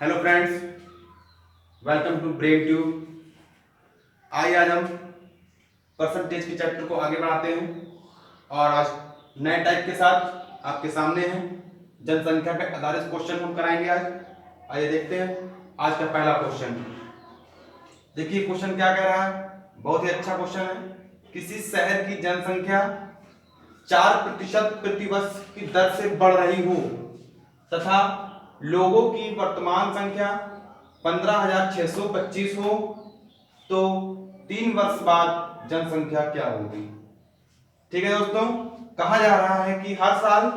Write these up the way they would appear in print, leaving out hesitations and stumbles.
Hello friends, welcome to Brain Tube. आइए आज हम परसेंटेज के चैप्टर को आगे बढ़ाते हैं और आज नए टाइप के साथ आपके सामने हैं। जनसंख्या पे आधारित क्वेश्चन हम कराएंगे आज। आइए देखते हैं आज का पहला क्वेश्चन। देखिए क्वेश्चन क्या कह रहा है, बहुत ही अच्छा क्वेश्चन है। किसी शहर की जनसंख्या 4% प्रतिवर्ष की दर से बढ़ रही हो तथा लोगों की वर्तमान संख्या 15,625 हो तो 3 वर्ष बाद जनसंख्या क्या होगी। ठीक है दोस्तों, कहा जा रहा है कि हर साल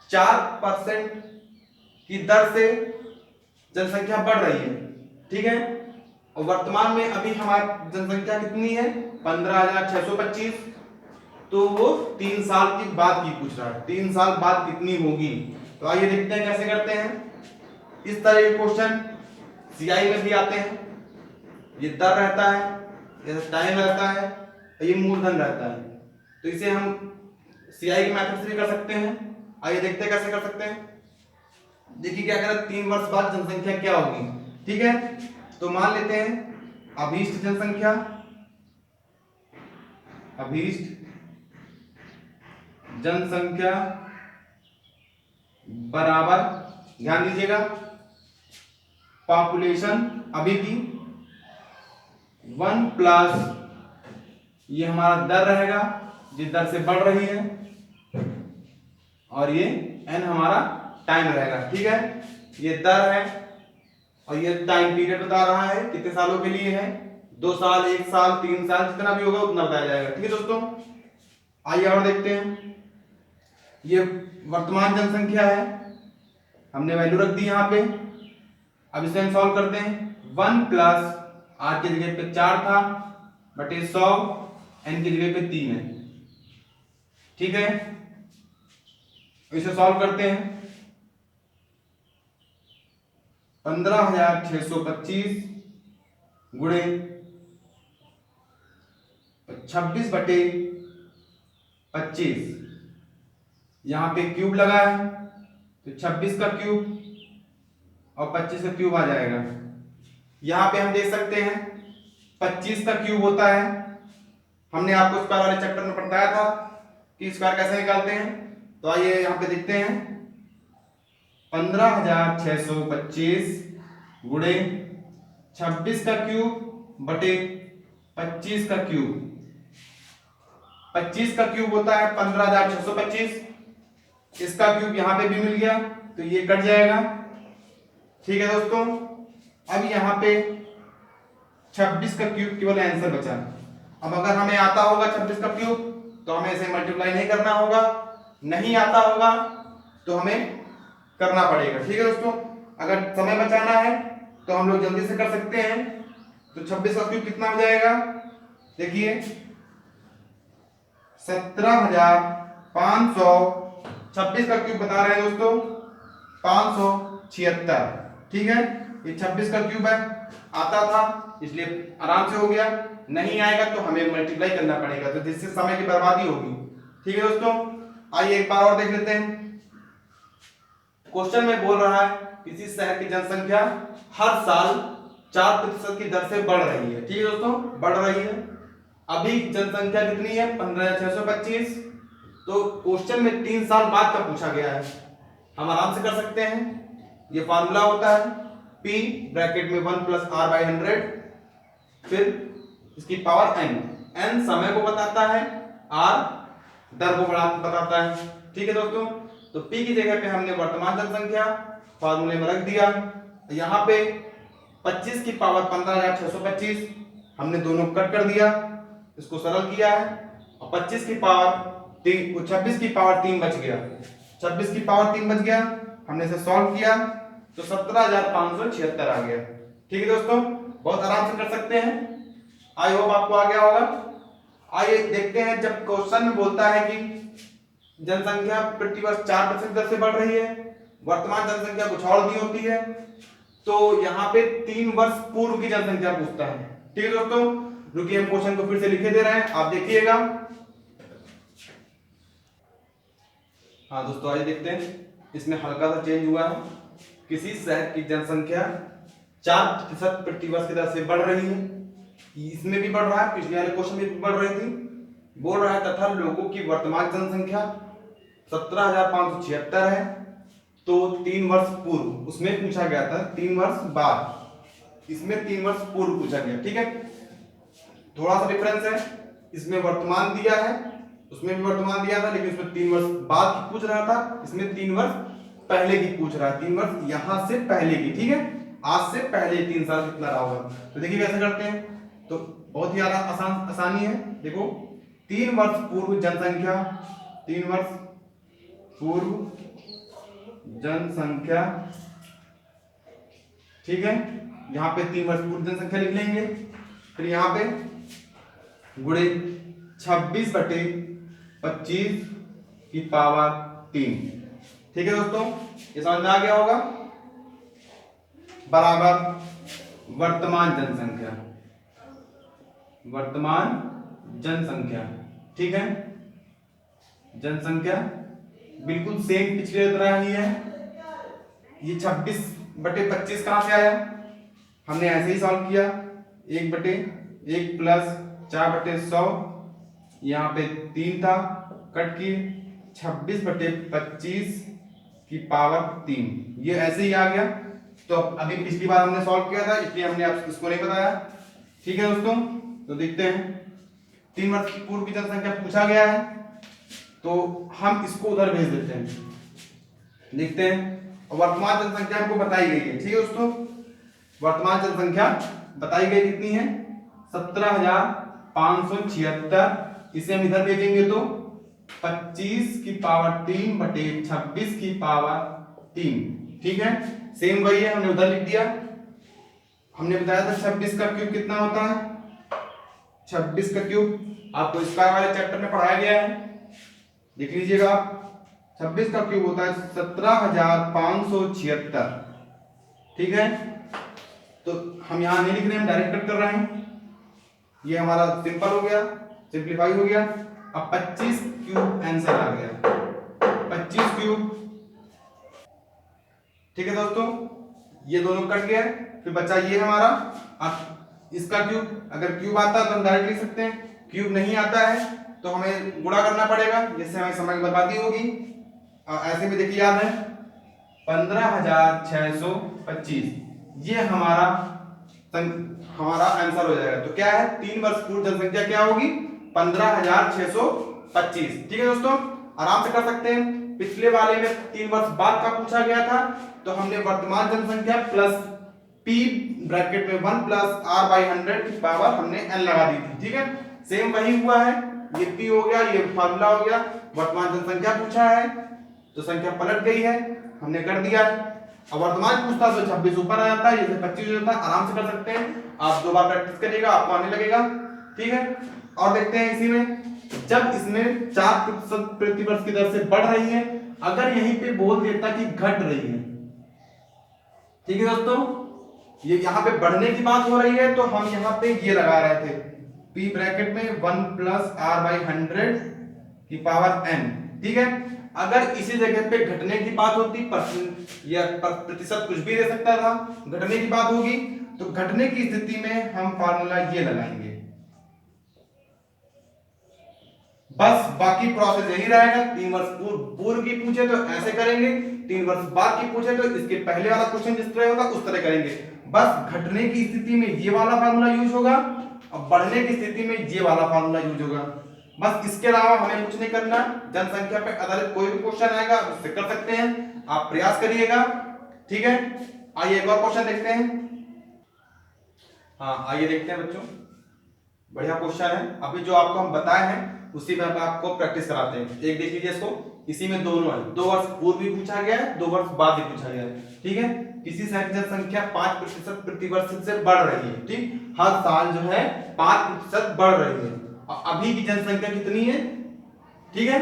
4% की दर से जनसंख्या बढ़ रही है। ठीक है, और वर्तमान में अभी हमारी जनसंख्या कितनी है, 15,625। तो वो 3 साल की बाद की पूछ रहा है, 3 साल बाद कितनी होगी। तो आइए देखते हैं कैसे करते हैं। इस तरह के क्वेश्चन सीआई में भी आते हैं। ये दर रहता है, ये टाइम रहता है, ये मूलधन रहता है। तो इसे हम सीआई के मेथड से भी कर सकते हैं। आइए देखते हैं कैसे कर सकते हैं। देखिए क्या करें, 3 वर्ष बाद जनसंख्या क्या होगी। ठीक है, तो मान लेते हैं अभीष्ट जनसंख्या, अभीष्ट जनसंख्या बराबर, ध्यान दीजिएगा, पॉपुलेशन अभी की 1 प्लस ये हमारा दर रहेगा जिस दर से बढ़ रही है, और ये n हमारा टाइम रहेगा। ठीक है, ये दर है और ये टाइम पीरियड बता रहा है कितने सालों के लिए है, 2 साल, 1 साल, 3 साल, जितना भी होगा उतना बताया जाएगा। ठीक है दोस्तों, आइए और देखते हैं। ये वर्तमान जनसंख्या है, हमने वैल्यू रख दी यहाँ पे। अब इसे हम सॉल्व करते हैं। 1 प्लस आर की जगह पे 4 था बटे 100, एन की जगह पे 3 है। ठीक है, इसे सॉल्व करते हैं। 15,625 गुणे 26 बटे 25, यहाँ पे क्यूब लगा है तो 26 का क्यूब और 25 का क्यूब आ जाएगा। यहाँ पे हम देख सकते हैं 25 का क्यूब होता है, हमने आपको स्क्वायर वाले चैप्टर में बताया था कि स्क्वायर कैसे निकालते हैं। तो आइए यहाँ पे देखते हैं। 15,625 गुणे 26 का क्यूब बटे 25 का क्यूब। 25 का क्यूब होता है 15,625, इसका क्यूब यहाँ पे भी मिल गया तो ये कट जाएगा। ठीक है दोस्तों, अब यहाँ पे 26 का क्यूब केवल आंसर बचा। अब अगर हमें आता होगा 26 का क्यूब तो हमें इसे मल्टीप्लाई नहीं करना होगा, नहीं आता होगा तो हमें करना पड़ेगा। ठीक है दोस्तों, अगर समय बचाना है तो हम लोग जल्दी से कर सकते हैं। तो 26 का क्यूब कितना हो जाएगा, देखिए 17,500, 26 का क्यूब बता रहे हैं दोस्तों 576। ठीक है, ये 26 का क्यूब है, आता था इसलिए आराम से हो गया, नहीं आएगा तो हमें मल्टीप्लाई करना पड़ेगा, तो जिससे समय की बर्बादी होगी। ठीक है दोस्तों, आइए एक बार और देख लेते हैं। क्वेश्चन में बोल रहा है किसी शहर की जनसंख्या हर साल 4% की दर से बढ़ रही है। ठीक है दोस्तों, बढ़ रही है। अभी जनसंख्या कितनी है, 15,625। तो क्वेश्चन में 3 साल बाद का पूछा गया है, हम आराम से कर सकते हैं। ये फार्मूला होता है P ब्रैकेट में 1 प्लस आर बाई 100, फिर इसकी पावर n। n समय को बताता है, r दर को बताता है। ठीक है दोस्तों, तो P की जगह पे हमने वर्तमान जनसंख्या फार्मूले में रख दिया। यहाँ पे 25 की पावर 15,625 हमने दोनों कट कर दिया, इसको सरल किया है, और 25 की पावर 3, 26 की पावर 3 बच गया, 26 की पावर 3 बच गया, हमने इसे सॉल्व किया तो 17,576 आ गया। ठीक है दोस्तों, बहुत आराम से कर सकते हैं, आई होप आपको आ गया होगा। आइए देखते हैं, जब क्वेश्चन में बोलता है कि जनसंख्या प्रतिवर्ष 4% दर से बढ़ रही है, वर्तमान जनसंख्या कुछ और भी होती है, तो यहाँ पे 3 वर्ष पूर्व की जनसंख्या पूछता है। ठीक है दोस्तों, रुकिए हम क्वेश्चन को फिर से लिखे दे रहे हैं, आप देखिएगा। हाँ दोस्तों, आइए देखते हैं, इसमें हल्का सा चेंज हुआ है कि किसी शहर की जनसंख्या 4% प्रति वर्ष की दर से बढ़ रही है, इसमें भी बढ़ रहा है, पिछले वाले क्वेश्चन में भी बढ़ रही थी, बोल रहा है तथा लोगों की वर्तमान जनसंख्या 17,576 है, तो 3 वर्ष पूर्व, उसमें पूछा गया था 3 वर्ष बाद, इसमें 3 वर्ष पूर्व पूछा गया। ठीक है, थोड़ा सा डिफरेंस है, इसमें वर्तमान दिया है, उसमें भी वर्तमान दिया था, लेकिन इसमें 3 वर्ष बाद की पूछ रहा था, इसमें 3 वर्ष पहले की पूछ रहा है, 3 वर्ष यहां से पहले की। ठीक है, आज से पहले 3 साल कितना रहा होगा, तो देखिए कैसे करते हैं, तो बहुत ही आसानी है। देखो 3 वर्ष पूर्व जनसंख्या, 3 वर्ष पूर्व जनसंख्या, ठीक है, यहाँ पे 3 वर्ष पूर्व जनसंख्या लिख लेंगे, फिर यहाँ पे गुणे 26/25 की पावर 3। ठीक है दोस्तों, ये समझ में आ गया होगा, बराबर वर्तमान जनसंख्या, वर्तमान जनसंख्या। ठीक है, जनसंख्या बिल्कुल सेम पिछले तरह ही है। ये 26/25 कहां से आया, हमने ऐसे ही सॉल्व किया, 1/1 प्लस 4/100, यहाँ पे 3 था, कट किए, 26/25 की पावर 3, ये ऐसे ही आ गया। तो अभी पिछली बार हमने सॉल्व किया था, इसलिए हमने आपको इसको नहीं बताया। ठीक है दोस्तों, तो देखते हैं, 3 वर्ष पूर्व की जनसंख्या पूछा गया है, तो हम इसको उधर भेज देते हैं, देखते हैं। वर्तमान जनसंख्या हमको बताई गई है। ठीक है दोस्तों, वर्तमान जनसंख्या बताई गई कितनी है, 17,576, इसे हम इधर भेजेंगे तो 25 की पावर 3 बटे 26 की पावर 3। ठीक है, सेम वही है, हमने उधर लिख दिया। हमने बताया था 26 का क्यूब कितना होता है, 26 का क्यूब आपको स्क्वायर वाले चैप्टर में पढ़ाया गया है, देख लीजिएगा आप। 26 का क्यूब होता है 17,576। ठीक है, तो हम यहां नहीं लिख रहे हैं, हम डायरेक्ट कट कर रहे हैं, ये हमारा सिंपल हो गया, सिंप्लीफाई हो गया। अब 25 क्यूब आंसर आ गया, 25 क्यूब। ठीक है दोस्तों, ये दोनों कट गए, फिर बचा ये हमारा। अब इसका क्यूब, अगर क्यूब आता है तो हम डायरेक्ट लिख सकते हैं, क्यूब नहीं आता है तो हमें गुणा करना पड़ेगा, जिससे हमें समय की बर्बादी होगी। ऐसे में देखिए याद है 15,625, ये हमारा आंसर हो जाएगा। तो क्या है, 3 वर्ष पूर्व जनसंख्या क्या होगी, 15,625। ठीक है दोस्तों, आराम से कर सकते हैं। पिछले वाले में 3 वर्ष बाद का पूछा गया था, तो हमने वर्तमान जनसंख्या प्लस p ब्रैकेट में 1 प्लस r/100 की पावर हमने n लगा दी थी। ठीक है, सेम वही हुआ है, ये p हो गया, ये फार्मूला हो गया, वर्तमान जनसंख्या पूछा है तो संख्या पलट गई है, हमने कर दिया। अब वर्तमान पूछता तो 26 ऊपर आ जाता है, ये 25 हो जाता है, आराम से कर सकते हैं। आप 2 बार प्रैक्टिस करिएगा, आपको आने लगेगा। ठीक है, और देखते हैं इसी में, जब इसमें 4% प्रति वर्ष की दर से बढ़ रही है, अगर यहीं पे बोल देता कि घट रही है, ठीक है दोस्तों, ये यहाँ पे बढ़ने की बात हो रही है, तो हम यहाँ पे ये लगा रहे थे p ब्रैकेट में 1 प्लस r/100 की पावर n। ठीक है, अगर इसी जगह पे घटने की बात होती, या प्रतिशत कुछ भी दे सकता था, घटने की बात होगी, तो घटने की स्थिति में हम फार्मूला ये लगाएंगे, बस बाकी प्रोसेस यही रहेगा। 3 वर्ष पूर्व की पूछे तो ऐसे करेंगे, 3 वर्ष बाद की पूछे तो इसके पहले वाला क्वेश्चन जिस तरह होगा उस तरह करेंगे। बस घटने की स्थिति में ये वाला फार्मूला यूज होगा, और बढ़ने की स्थिति में ये वाला फार्मूला यूज होगा। बस इसके अलावा हमें कुछ नहीं करना। जनसंख्या पे आधारित कोई भी क्वेश्चन आएगा उससे कर सकते हैं, आप प्रयास करिएगा। ठीक है, आइए एक और क्वेश्चन देखते हैं। हाँ, आइए देखते हैं बच्चों, बढ़िया क्वेश्चन है। अभी जो आपको हम बताए हैं उसी में आपको प्रैक्टिस कराते हैं। एक देख लीजिए इसको, इसी में दोनों है, 2 वर्ष पूर्व भी पूछा गया है, 2 वर्ष बाद भी पूछा गया है। ठीक है, किसी शहर की जनसंख्या 5% प्रति वर्ष से बढ़ रही है। ठीक, हर साल जो है 5% बढ़ रही है, और अभी की जनसंख्या कितनी है, ठीक है,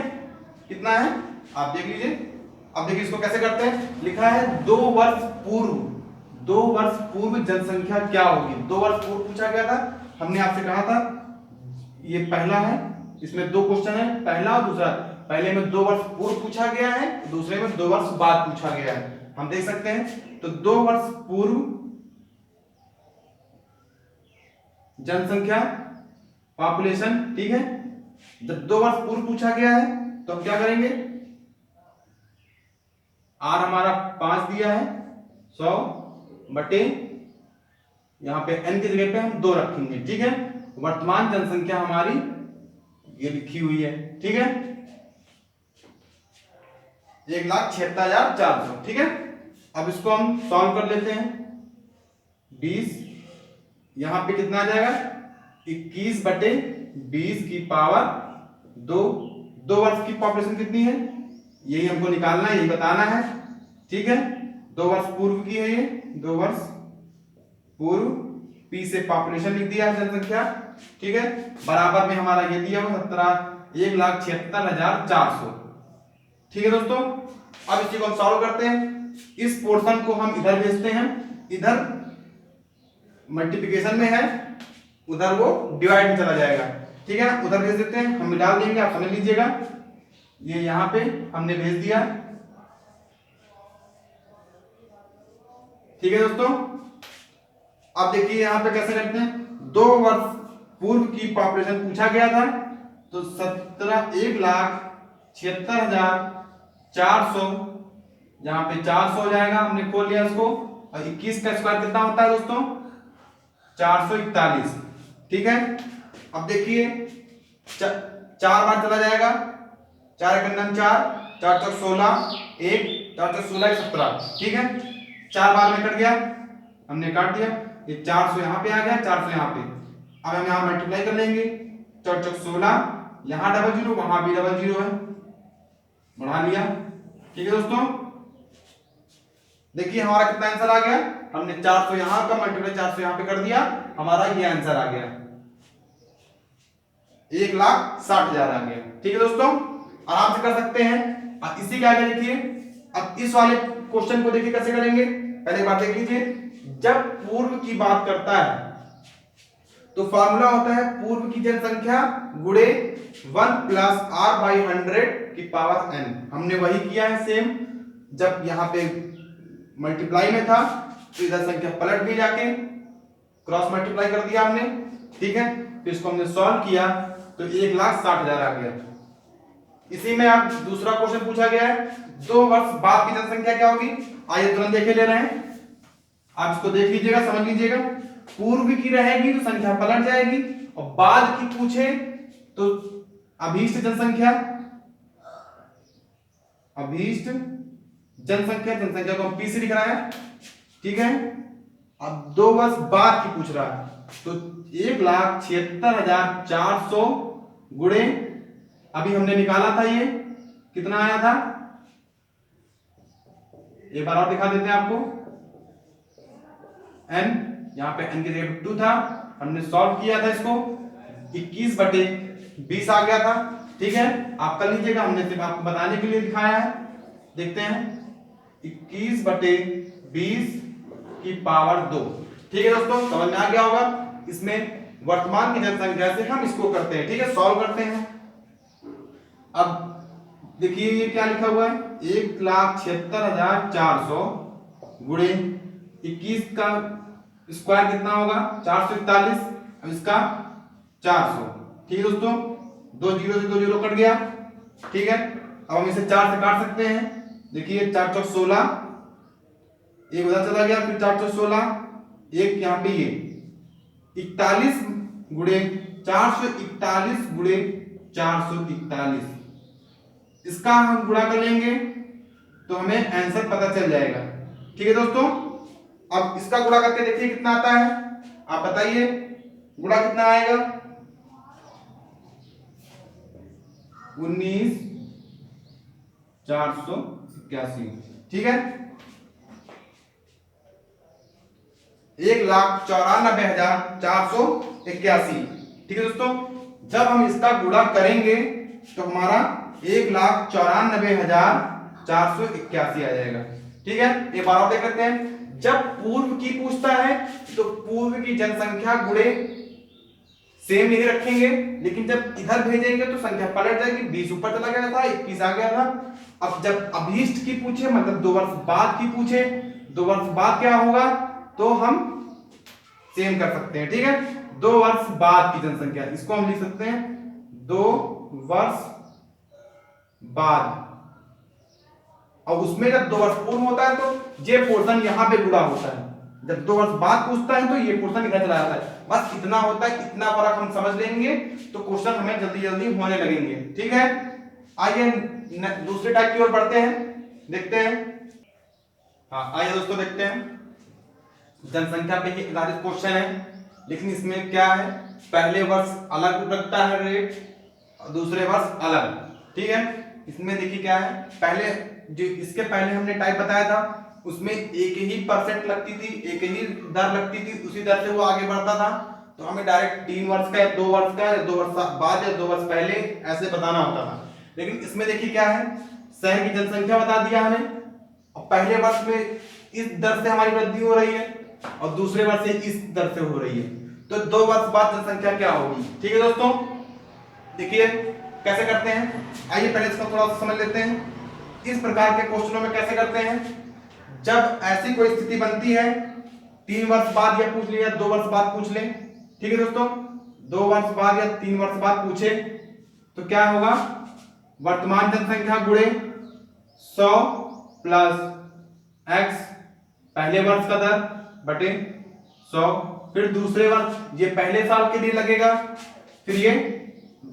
कितना है आप देख लीजिए। अब देखिए इसको कैसे करते हैं, लिखा है 2 वर्ष पूर्व, 2 वर्ष पूर्व जनसंख्या क्या होगी। 2 वर्ष पूर्व पूछा गया था, हमने आपसे कहा था ये पहला है, इसमें 2 क्वेश्चन है, पहला और दूसरा। पहले में 2 वर्ष पूर्व पूछा गया है, दूसरे में 2 वर्ष बाद पूछा गया है। हम देख सकते हैं तो 2 वर्ष पूर्व जनसंख्या पॉपुलेशन, ठीक है। जब 2 वर्ष पूर्व पूछा गया है तो हम क्या करेंगे, आर हमारा 5 दिया है 100 बटे, यहां पे n की जगह पे हम 2 रखेंगे, ठीक है। वर्तमान जनसंख्या हमारी ये लिखी हुई है, ठीक है, 1,76,400, ठीक है। अब इसको हम सॉल्व कर लेते हैं। 20 यहां पे कितना आ जाएगा, 21 बटे 20 की पावर 2। 2 वर्ष की पॉपुलेशन कितनी है यही हमको निकालना है, यही बताना है, ठीक है। 2 वर्ष पूर्व की है ये, 2 वर्ष पूर्व, पी से पॉपुलेशन लिख दिया है जनसंख्या, ठीक है। बराबर में हमारा ये दिया हुआ 1,76,400, ठीक है दोस्तों। अब इसी को हम सॉल्व करते हैं। इस पोर्शन को हम इधर भेजते हैं, इधर मल्टीप्लिकेशन में है, उधर वो डिवाइड में चला जाएगा, ठीक है। उधर भेज देते हैं, हम मिला देंगे, आप समझ लीजिएगा। ये यहां पे हमने भेज दिया, ठीक है दोस्तों। अब देखिए यहां पे कैसे करते हैं, 2 वर्ष पूर्व की पॉपुलेशन पूछा गया था, तो 1,76,400, यहां पे 400 हो जाएगा, हमने खोल लिया इसको। और 21 का स्क्वायर कितना होता है दोस्तों, 441, ठीक है। अब देखिए 4 बार चला जाएगा, 4 4 4 4 16, 1 4 16 17, ठीक है। 4 बार में कट गया, हमने काट दिया, ये 400 यहाँ पे आ गया, 400 यहाँ पे। अब हम यहाँ मल्टीप्लाई कर लेंगे, 4 4 16, यहाँ डबल जीरो, वहां भी डबल जीरो है, बढ़ा लिया, ठीक है दोस्तों। देखिए हमारा कितना आंसर आ गया, हमने 400 यहाँ का मल्टीप्लाई 400 यहाँ पे कर दिया, हमारा ये आंसर आ गया, 1,60,000 आ गया, ठीक है दोस्तों। आराम से कर सकते हैं। अब इसी के आगे देखिए, अब इस वाले क्वेश्चन को देखिए कैसे करेंगे। पहले बात देख लीजिए, जब पूर्व की बात करता है तो फॉर्मूला होता है पूर्व की जनसंख्या गुणे 1 प्लस r बाई 100 की पावर n। हमने वही किया है सेम, जब यहाँ पे मल्टीप्लाई में था तो इधर संख्या पलट गई, जाके क्रॉस मल्टीप्लाई कर दिया हमने, ठीक है। फिर इसको हमने सॉल्व किया तो 1,60,000 आ गया। इसी में आप दूसरा क्वेश्चन पूछा गया है, 2 वर्ष बाद की जनसंख्या क्या होगी, आइए तुरंत देखे ले रहे हैं। आप इसको देख लीजिएगा, समझ लीजिएगा। पूर्व की रहेगी तो संख्या पलट जाएगी, और बाद की पूछे तो अभीष्ट जनसंख्या, अभीष्ट जनसंख्या, जनसंख्या को हम पी से लिख रहा है, ठीक है। अब 2 वर्ष बाद की पूछ रहा है, तो 1,76,400 गुणे, अभी हमने निकाला था, ये कितना आया था, एक बार और दिखा देते हैं आपको। n, यहां पे n की जगह 2 था, हमने सॉल्व किया था इसको, 21 बटे 20 आ गया था, ठीक है। आप कर लीजिएगा, हमने सिर्फ आपको बताने के लिए दिखाया है। देखते हैं, 21 बटे 20 की पावर 2, ठीक है दोस्तों, समझ में आ गया होगा। इसमें वर्तमान की जनसंख्या से हम इसको करते हैं, ठीक है, सॉल्व करते हैं। अब देखिए ये क्या लिखा हुआ है, 1,76,400 गुणे 21 का स्क्वायर कितना होगा, 441, अब इसका 400, ठीक है दोस्तों। 2 जीरो से 2 जीरो कट गया, ठीक है। अब हम इसे 4 से काट सकते हैं, देखिए 4 4 16, एक उधर चला गया, फिर 4 4 16, एक यहाँ पे, ये 41 गुणे 441 गुणे 441, इसका हम गुणा कर लेंगे तो हमें आंसर पता चल जाएगा, ठीक है दोस्तों। अब इसका गुणा करके देखिए कितना आता है, आप बताइए गुणा कितना आएगा, 19,481, ठीक है। 1,94,481, ठीक है दोस्तों। जब हम इसका गुणा करेंगे तो हमारा 1,94,481 आ जाएगा, ठीक है। एक बार और देख लेते हैं, जब पूर्व की पूछता है तो पूर्व की जनसंख्या गुणे सेम नहीं रखेंगे, लेकिन जब इधर भेजेंगे तो संख्या पलट जाएगी, 20 ऊपर चला गया था, 21 आ गया था। अब जब अभीष्ट की पूछे, मतलब 2 वर्ष बाद की पूछे, 2 वर्ष बाद क्या होगा तो हम सेम कर सकते हैं, ठीक है। 2 वर्ष बाद की जनसंख्या, इसको हम लिख सकते हैं 2 वर्ष बाद, और उसमें जब 2 वर्ष पूर्ण होता है तो ये पोर्शन यहां पे जुड़ा होता है। जब 2 वर्ष बाद पूछता है तो ये पोर्शन इधर चला जाता है। बस इतना होता है, इतना फर्क हम समझ लेंगे तो क्वेश्चन हमें जल्दी जल्दी होने लगेंगे, ठीक है। आइए दूसरे टाइप की ओर बढ़ते हैं, देखते हैं। हाँ आइए दोस्तों देखते हैं, जनसंख्या पे ही आधारित क्वेश्चन है, लेकिन इसमें क्या है, पहले वर्ष अलग रखता है रेट और दूसरे वर्ष अलग, ठीक है। इसमें देखिए क्या है, पहले जो इसके पहले हमने टाइप बताया था उसमें एक ही परसेंट लगती थी, एक ही दर लगती थी, उसी दर से वो आगे बढ़ता था। तो हमें डायरेक्ट 3 वर्ष का, 2 वर्ष का, 2 वर्ष बाद या 2 वर्ष पहले ऐसे बताना होता था। लेकिन इसमें देखिए क्या है, शहर की जनसंख्या बता दिया हमें, और पहले वर्ष में इस दर से हमारी वृद्धि हो रही है और दूसरे वर्ष से इस दर से हो रही है, तो 2 वर्ष बाद जनसंख्या क्या होगी, ठीक है दोस्तों। देखिए कैसे करते हैं, आइए पहले इसको थोड़ा सा समझ लेते हैं। इस प्रकार के क्वेश्चनों में कैसे करते हैं, जब ऐसी कोई स्थिति बनती है 3 वर्ष बाद या पूछ ले या 2 वर्ष बाद पूछ ले, ठीक है दोस्तों, 2 वर्ष बाद या 3 वर्ष बाद पूछे तो क्या होगा, वर्तमान जनसंख्या गुणे 100 प्लस x पहले वर्ष का दर बटे 100, फिर दूसरे वर्ष, ये पहले साल के लिए लगेगा, फिर ये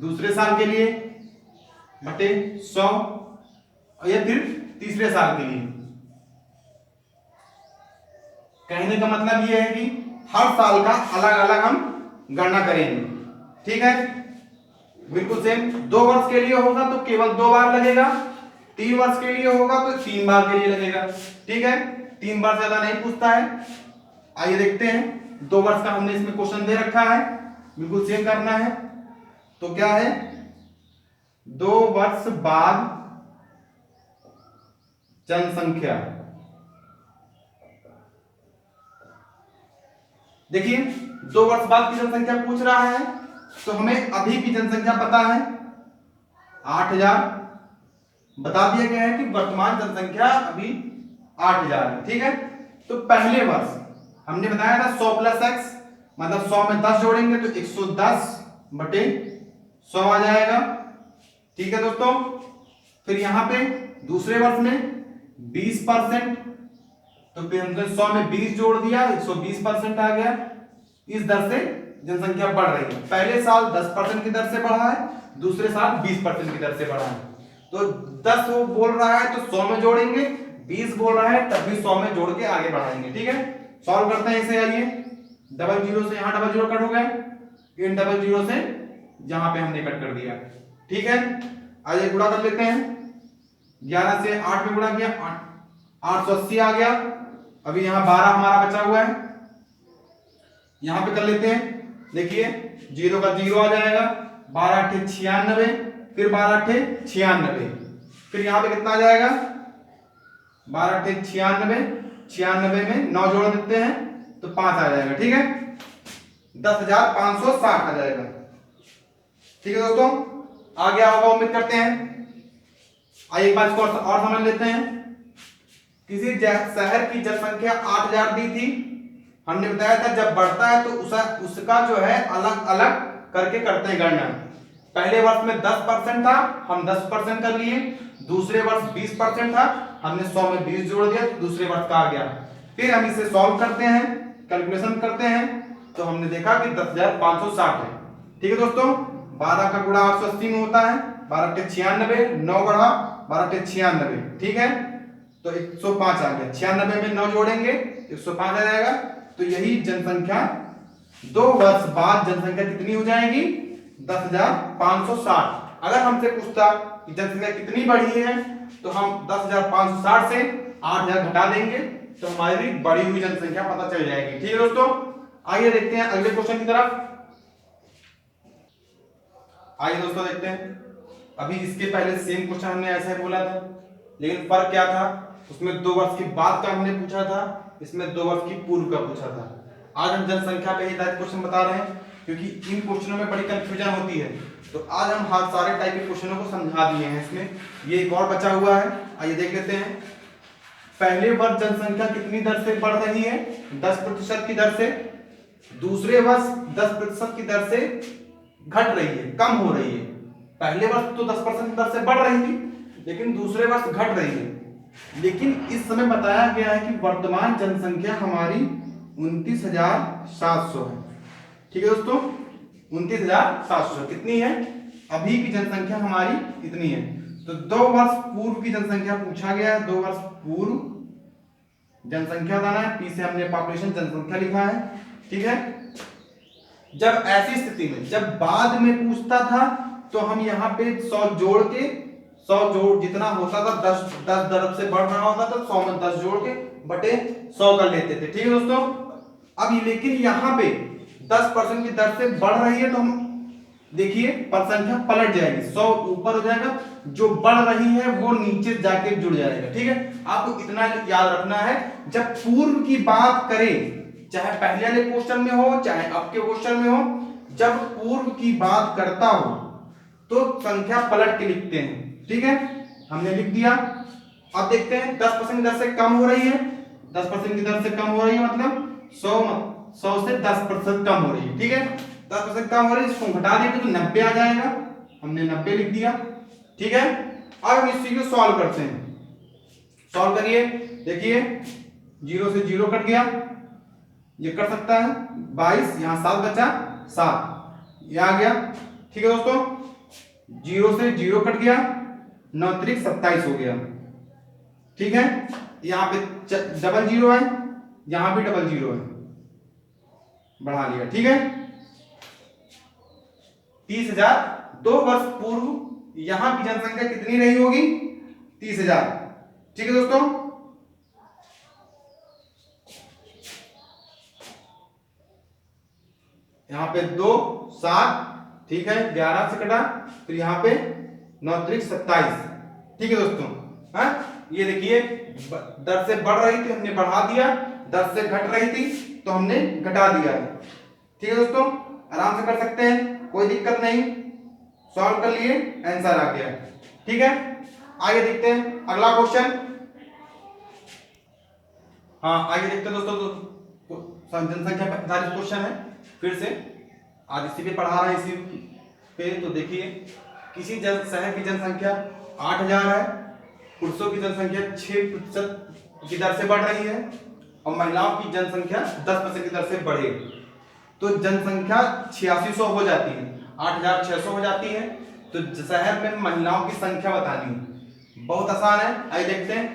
दूसरे साल के लिए बटे 100, और ये फिर तीसरे साल के लिए। कहने का मतलब ये है कि हर साल का अलग अलग हम गणना करेंगे, ठीक है, बिल्कुल सेम। 2 वर्ष के लिए होगा तो केवल 2 बार लगेगा, 3 वर्ष के लिए होगा तो 3 बार के लिए लगेगा, ठीक है, 3 बार ज्यादा नहीं पूछता है। आइए देखते हैं, 2 वर्ष का हमने इसमें क्वेश्चन दे रखा है, बिल्कुल सेम करना है। तो क्या है, 2 वर्ष बाद जनसंख्या, देखिए 2 वर्ष बाद की जनसंख्या पूछ रहा है, तो हमें अभी की जनसंख्या पता है 8000, बता दिया गया है कि वर्तमान जनसंख्या अभी 8000 है, ठीक है। तो पहले वर्ष हमने बताया था 100 प्लस x, मतलब 100 में 10 जोड़ेंगे तो 110 बटे 100 आ जाएगा, ठीक है दोस्तों। फिर यहां पे दूसरे वर्ष में 20%, तो फिर हमने 100 में 20 जोड़ दिया, 120% आ गया। इस दर से जनसंख्या बढ़ रही है, पहले साल 10% की दर से बढ़ा है, दूसरे साल 20% की दर से बढ़ा है। तो 10 वो बोल रहा है तो 100 में जोड़ेंगे, 20 बोल रहा है तब भी 100 में जोड़ के आगे बढ़ाएंगे, ठीक है। सॉल्व करते हैं इसे, आइए, डबल जीरो से यहां डबल जीरो कट हो गए, इन डबल जीरो से जहां पे हमने कट कर दिया, ठीक है। आइए गुणा कर लेते हैं, 11 से 8 में गुणा किया, 880 आ गया। अभी यहां 12 हमारा बचा हुआ है, यहां पे कर लेते हैं, देखिए 0 का 0 आ जाएगा, 12 8 96, फिर 12 8 96, फिर यहां पे कितना आ जाएगा, 12 8 96, 96 में 9 जोड़ देते हैं तो 5 आ जाएगा, ठीक है, 10,560 आ जाएगा, ठीक है दोस्तों। आ गया होगा उम्मीद करते हैं। आइए एक बात को और समझ लेते हैं, किसी शहर की जनसंख्या 8000 दी थी, हमने बताया था जब बढ़ता है तो उसका जो है अलग अलग करके करते हैं गणना। पहले वर्ष में 10% था, हम 10% कर लिए, दूसरे वर्ष 20% था, हमने 100 में 20 जोड़ दिया, दूसरे वर्ष का आ गया। फिर हम इसे सॉल्व करते हैं, कैलकुलेशन करते हैं, तो हमने देखा कि 10,560 है, ठीक है दोस्तों। 12 का गुणा 880 में होता है, 12 8 96, 9 बढ़ा 12 8 96, ठीक है, तो 105 आ गया, 96 में 9 जोड़ेंगे 105 आ जाएगा। तो यही जनसंख्या 2 वर्ष बाद जनसंख्या कितनी हो जाएगी, 10,560। अगर हमसे पूछता कि जनसंख्या कितनी बढ़ी है तो हम 10,560 से 8,000 घटा देंगे तो हमारी बढ़ी हुई जनसंख्या पता चल जाएगी, ठीक है दोस्तों। आइए देखते हैं अगले क्वेश्चन की तरफ। आइए दोस्तों देखते हैं, अभी इसके पहले सेम क्वेश्चन हमने ऐसा ही बोला था, लेकिन फर्क क्या था, उसमें 2 वर्ष के बाद का हमने पूछा था, इसमें 2 वर्ष की पूर्व का पूछा था। आज हम जनसंख्या पे ही क्वेश्चन बता रहे हैं, क्योंकि इन क्वेश्चनों में बड़ी कंफ्यूजन होती है, तो आज हम हर सारे टाइप के क्वेश्चनों को समझा दिए हैं। इसमें ये एक और बचा हुआ है, आइए देख लेते हैं। पहले वर्ष जनसंख्या कितनी दर से बढ़ रही है? 10% की दर से। दूसरे वर्ष 10% की दर से घट रही है, कम हो रही है। पहले वर्ष तो 10% की दर से बढ़ रही थी, लेकिन दूसरे वर्ष घट रही है। लेकिन इस समय बताया गया है कि वर्तमान जनसंख्या हमारी 29,700 है। ठीक है दोस्तों, 29,700 कितनी है? अभी की जनसंख्या हमारी इतनी है। तो 2 वर्ष पूर्व की जनसंख्या पूछा गया है। 2 वर्ष पूर्व जनसंख्या बताना है। पी से हमने पॉपुलेशन जनसंख्या लिखा है। ठीक है, जब ऐसी स्थिति में, जब बाद में पूछता था तो हम यहाँ पे 100 जोड़ के, 100 जोड़ जितना होता था 10 दरब से बढ़ रहा होता था, 100 में 10 जोड़ के बटे 100 कर लेते थे। ठीक है दोस्तों, अब लेकिन यहाँ पे 10% की दर से बढ़ रही है, तो हम देखिए संख्या पलट जाएगी, 100 ऊपर हो जाएगा, जो बढ़ रही है वो नीचे जाके जुड़ जाएगा। ठीक है, आपको इतना याद रखना है, जब पूर्व की बात करें, चाहे पहले वाले क्वेश्चन में हो चाहे अब के क्वेश्चन में हो, जब पूर्व की बात करता हो तो संख्या पलट के लिखते हैं। ठीक है, हमने लिख दिया। अब देखते हैं 10% की दर से कम हो रही है। 10% की दर से कम हो रही है मतलब 100 से 10% कम हो रही है। ठीक है, 10% कम हो रही है, इसको घटा देंगे तो 90 आ जाएगा। हमने 90 लिख दिया। ठीक है, अब हम इस चीज को सॉल्व करते हैं। सॉल्व करिए, देखिए 0 से 0 कट गया, ये कट सकता है 22, यहां 7 बचा, 7 ये आ गया। ठीक है दोस्तों, 0 से 0 कट गया, 9 त्रिक 27 हो गया। ठीक है, यहाँ पे डबल 0 है, यहां भी डबल 0 है, बढ़ा लिया। ठीक है, 30,000। 2 वर्ष पूर्व यहां की जनसंख्या कितनी रही होगी? 30,000। ठीक है दोस्तों, यहां पे 2 7, ठीक है, 11 से कटा, फिर यहां पे 9 त्रिक 27। ठीक है दोस्तों, हाँ ये देखिए दर से बढ़ रही थी हमने बढ़ा दिया, दर से घट रही थी तो हमने घटा दिया। ठीक है दोस्तों, आराम से कर सकते हैं, कोई दिक्कत नहीं। सॉल्व कर लिए, आंसर आ गया। ठीक है, आगे देखते हैं अगला क्वेश्चन। हाँ आगे देखते हैं दोस्तों, जनसंख्या पे आधारित क्वेश्चन है। फिर से आज इसी पे पढ़ा रहे हैं, इसी पे। तो देखिए, किसी शहर की जनसंख्या 8,000 है, पुरुषों की जनसंख्या 6% की दर से बढ़ रही है और महिलाओं की जनसंख्या 10% की दर से बढ़े, तो जनसंख्या 8600 हो जाती है, 8,600 हो जाती है। तो शहर में महिलाओं की संख्या बतानी है। बहुत आसान है, आइए देखते हैं।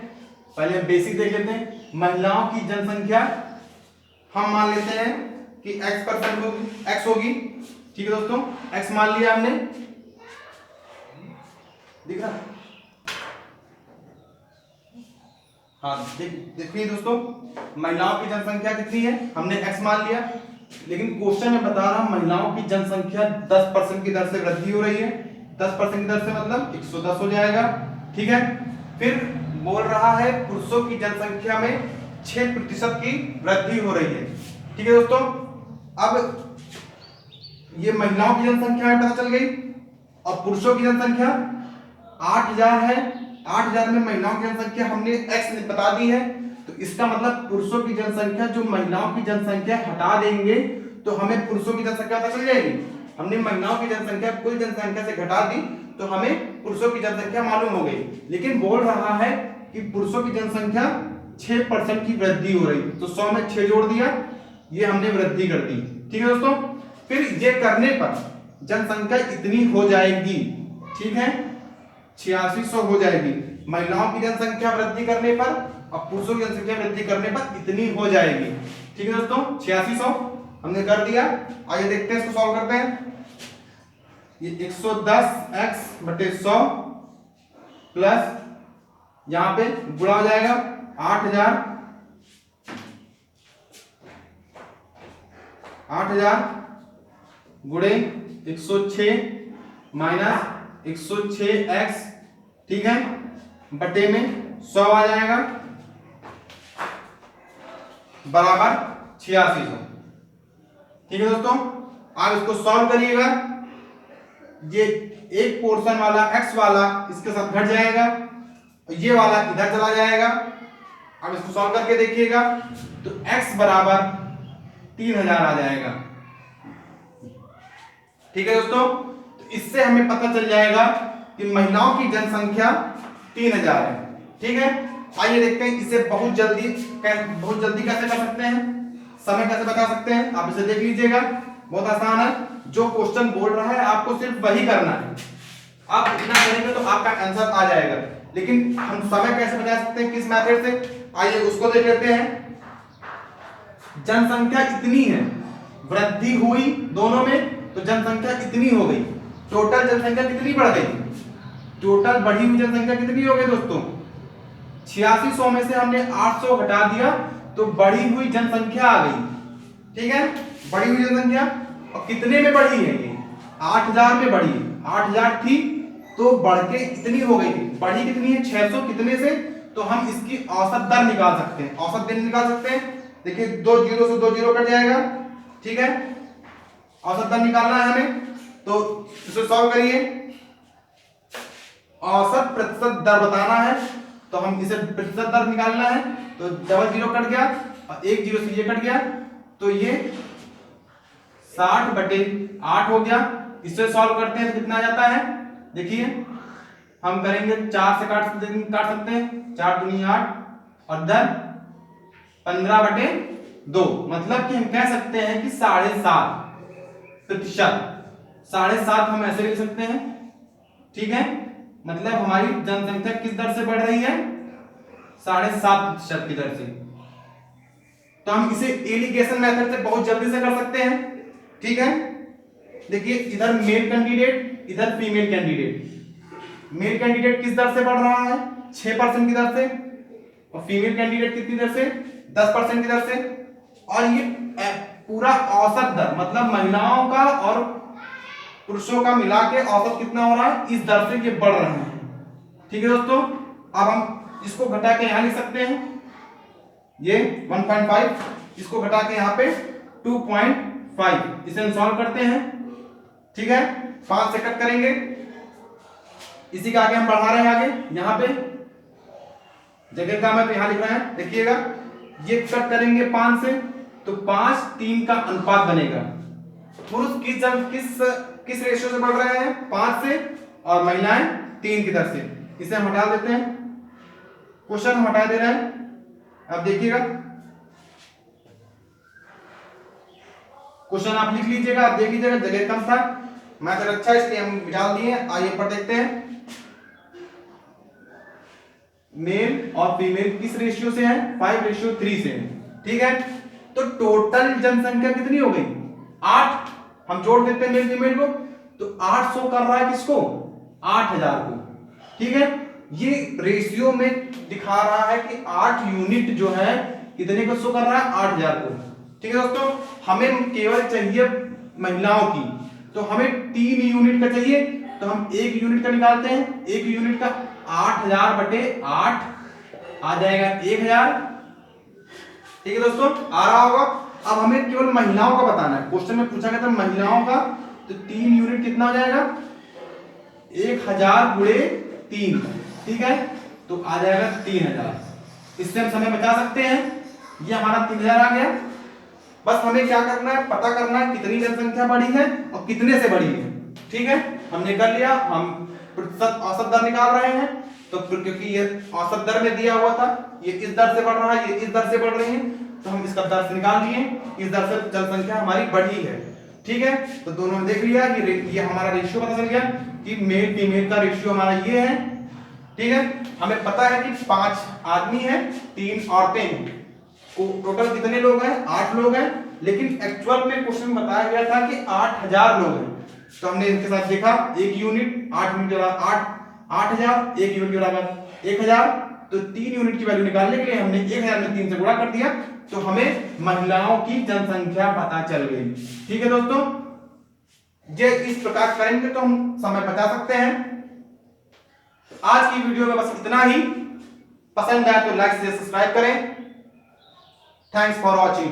पहले बेसिक देख लेते हैं। महिलाओं की जनसंख्या हम मान लेते हैं कि x% होगी, x होगी। ठीक है दोस्तों, x मान लिया हमने, दिख रहा? हाँ देखिए दोस्तों, महिलाओं की जनसंख्या कितनी है, हमने x मान लिया। लेकिन क्वेश्चन में बता रहा हूं महिलाओं की जनसंख्या 10% की दर से वृद्धि हो रही है। 10% की दर से मतलब 110 हो जाएगा। ठीक है, फिर बोल रहा है पुरुषों की जनसंख्या में 6% की वृद्धि हो रही है। ठीक है दोस्तों, अब ये महिलाओं की जनसंख्या में पता चल गई और पुरुषों की जनसंख्या 8,000 है। 8,000 में महिलाओं की जनसंख्या हमने x बता दी है, तो इसका मतलब पुरुषों की जनसंख्या जो महिलाओं की जनसंख्या हटा देंगे तो हमें पुरुषों की जनसंख्या पता चल जाएगी। हमने महिलाओं की जनसंख्या कुल जनसंख्या से घटा दी तो हमें पुरुषों की जनसंख्या मालूम हो गई। लेकिन बोल रहा है कि पुरुषों की जनसंख्या 6% की वृद्धि हो रही, तो 100 में 6 जोड़ दिया, ये हमने वृद्धि कर दी। ठीक है दोस्तों, फिर ये करने पर जनसंख्या इतनी हो जाएगी। ठीक है, 8600 हो जाएगी। महिलाओं की जनसंख्या वृद्धि करने पर और पुरुषों की जनसंख्या वृद्धि करने पर इतनी हो जाएगी। ठीक है दोस्तों, 8600 हमने कर दिया। आइए देखते हैं, इसको सॉल्व करते हैं। ये 110x बटे 100 प्लस यहां पे गुणा हो जाएगा 8,000 गुणे 106 माइनस 106x, ठीक है, बटे में 100 आ जाएगा बराबर 8600। ठीक है दोस्तों, आप इसको सॉल्व करिएगा। ये एक पोर्शन वाला x वाला इसके साथ घट जाएगा, ये वाला इधर चला जाएगा। अब इसको सॉल्व करके देखिएगा तो x बराबर 3000 आ जाएगा। ठीक है दोस्तों, तो इससे हमें पता चल जाएगा कि महिलाओं की जनसंख्या 3000 है। ठीक है, आइए देखते हैं इसे बहुत जल्दी कैसे कर सकते हैं, समय कैसे बता सकते हैं। आप इसे देख लीजिएगा, बहुत आसान है। जो क्वेश्चन बोल रहा है आपको सिर्फ वही करना है, आप इतना करेंगे तो आपका आंसर आ जाएगा। लेकिन हम समय कैसे बता सकते हैं, किस मेथड से, आइए उसको देख लेते हैं। जनसंख्या इतनी है, वृद्धि हुई दोनों में, तो जनसंख्या इतनी हो गई। टोटल जनसंख्या कितनी बढ़ गई, टोटल बढ़ी हुई जनसंख्या कितनी हो गई दोस्तों, 8600 में से हमने 800 घटा दिया तो बढ़ी हुई जनसंख्या आ गई। ठीक है, बढ़ी हुई जनसंख्या, और कितने में बढ़ी है ये, 8000 में बढ़ी है। 8000 थी तो बढ़ के इतनी हो गई, बढ़ी कितनी है 600 कितने से, तो हम इसकी औसत दर निकाल सकते हैं, औसत दर निकाल सकते हैं। देखिए 2 जीरो से 2 जीरो कट जाएगा। ठीक है, औसत दर निकालना है हमें, तो इसे सॉल्व करिए। औसत प्रतिशत दर बताना है, तो हम इसे प्रतिशत दर निकालना है, तो डबल जीरो कट गया और एक जीरो से ये कट गया, तो ये 60/8 हो गया। इसे सॉल्व करते हैं तो कितना आ जाता है, देखिए हम करेंगे 4 से काट सकते हैं, 4 दूनी 8 और 10 15/2, मतलब कि हम कह सकते हैं कि 7.5%। 7.5 हम ऐसे लिख सकते हैं। ठीक है, मतलब हमारी जनसंख्या किस दर से बढ़ रही है, 7.5% की दर से। तो हम इसे एलिगेशन मेथड से बहुत जल्दी से कर सकते हैं। ठीक है, देखिए इधर मेल कैंडिडेट, इधर फीमेल कैंडिडेट। मेल कैंडिडेट किस दर से बढ़ रहा है, 6% की दर से, और फीमेल कैंडिडेट कितनी दर से, 10% की दर से। और ये पूरा औसत दर, मतलब महिलाओं का और पुरुषों का मिला के औसत कितना हो रहा है, इस दर से ये बढ़ रहे हैं। ठीक है दोस्तों, अब हम इसको घटा के यहां लिख सकते हैं, ये 1.5, इसको घटा के यहां पे 2.5, इसे हम सॉल्व करते हैं। ठीक है, 5 से कट करेंगे, इसी का आगे हम बढ़ा रहे हैं, आगे यहां पे जगह का मैं तो यहां लिख रहा है, देखिएगा ये कट करेंगे 5 से, तो 5:3 का अनुपात बनेगा। पुरुष किस रेशियो से बढ़ रहे हैं, 5 से, और महिलाएं 3 की दर से। इसे हम हटा देते हैं, क्वेश्चन हम हटा दे रहे हैं। अब देखिएगा क्वेश्चन आप लिख लीजिएगा, आप देख लीजिएगा, जगह कम था, मैथड अच्छा इसलिए हम डाल दिए। आइए पर देखते हैं मेल और फीमेल किस रेशियो से है, 5:3 से है। ठीक है, तो टोटल जनसंख्या कितनी हो गई, 8। हम जोड़ देते हैं मेल फीमेल को, तो 800 कर रहा है किसको, 8000 को। ठीक है, ये रेशियो में दिखा रहा है कि 8 यूनिट जो है कितने को शो कर रहा है, 8000 को। ठीक है दोस्तों, हमें केवल चाहिए महिलाओं की, तो हमें 3 यूनिट का चाहिए, तो हम 1 यूनिट का निकालते हैं। 1 यूनिट का 8000/8 आ जाएगा 1000। ठीक है दोस्तों, आ रहा होगा। अब हमें केवल महिलाओं का बताना है, क्वेश्चन में पूछा गया था महिलाओं का, तो 3 यूनिट कितना हो जाएगा, 1000 गुणे 3। ठीक है, तो आ जाएगा 3000। इससे हम समय बचा सकते हैं। ये हमारा 3000 आ गया। बस हमें क्या करना है, पता करना है कितनी जनसंख्या बढ़ी है और कितने से बढ़ी है। ठीक है, हमने कर लिया। हम प्रतिशत औसत दर निकाल रहे हैं, तो क्योंकि ये औसत दर में दिया हुआ था, ये इस दर से बढ़ रहा है, ये इस दर से बढ़ रही है, तो हम इसका दर से निकाल लिए, इस दर से जनसंख्या हमारी बढ़ी है। ठीक है, तो दोनों ने देख लिया कि ये हमारा रेशियो पता चल गया कि मेल फीमेल का रेशियो हमारा ये है। ठीक है, हमें पता है कि 5 आदमी हैं, 3 औरतें हैं, टोटल कितने लोग हैं, 8 लोग हैं। लेकिन एक्चुअल में क्वेश्चन बताया गया था कि 8000 लोग हैं, तो हमने इनके साथ देखा 1 यूनिट 8 यूनिट के बराबर 8000, 1 यूनिट के बराबर 1000, तो 3 यूनिट की वैल्यू निकालने के लिए हमने 1000 में 3 से गुणा कर दिया, तो हमें महिलाओं की जनसंख्या पता चल गई। ठीक है दोस्तों, ये इस प्रकार करेंगे तो हम समय बचा सकते हैं। आज की वीडियो में बस इतना ही। पसंद आया तो लाइक से सब्सक्राइब करें। Thanks for watching.